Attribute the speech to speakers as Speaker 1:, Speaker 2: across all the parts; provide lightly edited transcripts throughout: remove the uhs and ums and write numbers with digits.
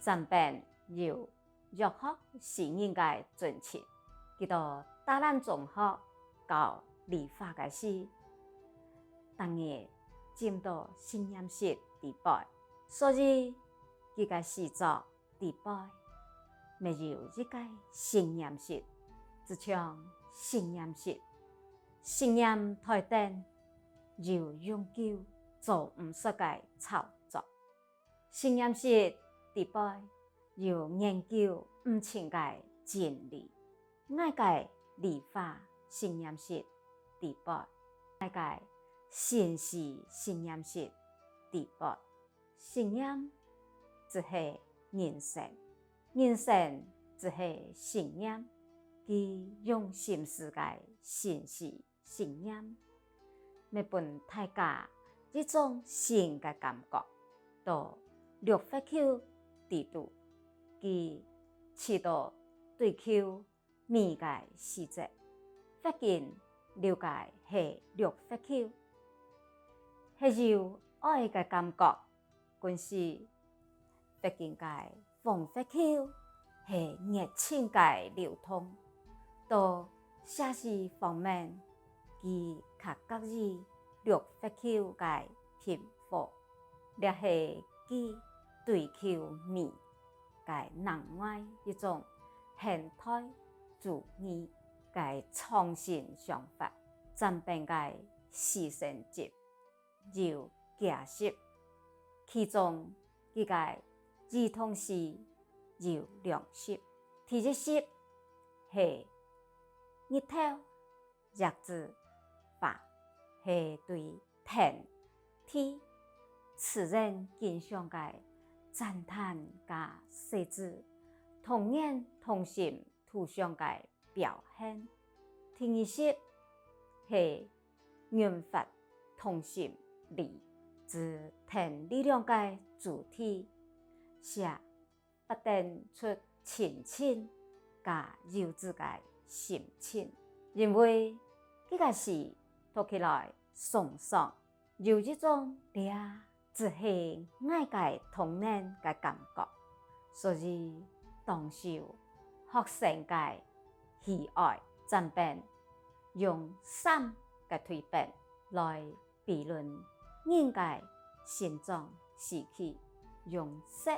Speaker 1: 暂便由约学是应该尊称，佢到大咱中学到理化嘅时，当日进到实验室地拜，所以佢嘅视作地拜，未有一个实验室，只像实验室，实验台顶有永久做唔出嘅操作，实验室地拜有研究唔清嘅真理，爱嘅理化实验室地拜，爱嘅现实实验室地拜，实验只系人生，人生只系实验，佢用心思嘅现实实验，要俾大家一种新嘅感觉，到六发球地度，佢试到对球美嘅细节，发现了解系六发球。系有爱嘅感觉，嗰時發現嘅黃發球係熱情嘅流通，到寫詩方面，佢較介意六發球嘅拼法，亦係佢對球美嘅另外一種現代主義嘅創新想法，真正嘅實踐集。有解釋，其中佢嘅兒童詩有兩首，第一首係日頭日子法，係對天地自然現象嘅讚嘆加寫字，同眼同心圖像嘅表現。第二首係緣法同心理之天力量嘅主題，寫不但出親情加幼稚嘅心情，因為呢個是讀起來爽爽，有一種只係愛嘅童年嘅感覺，所以當受學生嘅喜愛，真便用3嘅推變來比論人嘅心臟時期，用色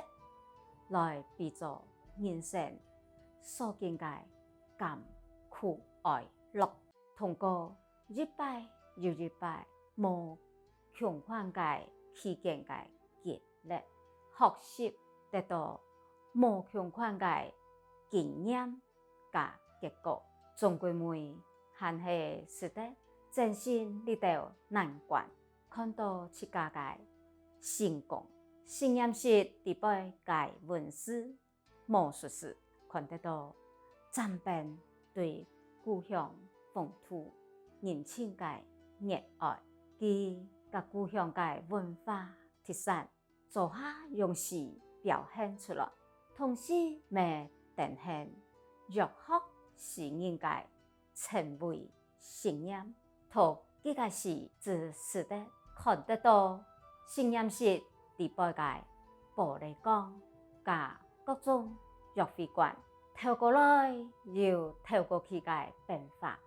Speaker 1: 來比作人生所見嘅甘苦哀樂，通過一擺又一擺無窮盡嘅期間嘅經歷，學習得到無窮盡嘅經驗加結果，總歸每還係識得真心遇到難關，看到自家嘅成功。實驗室地拜嘅文字、魔術師看得到真便對故鄉風土人情嘅熱愛，佢嘅故鄉嘅文化特產做下用詩表現出來，同時未呈現約學是應該成為實驗，同這個是只是的看得到實驗室地拜嘅玻璃光加各種約會館透過來又透過佢嘅變化，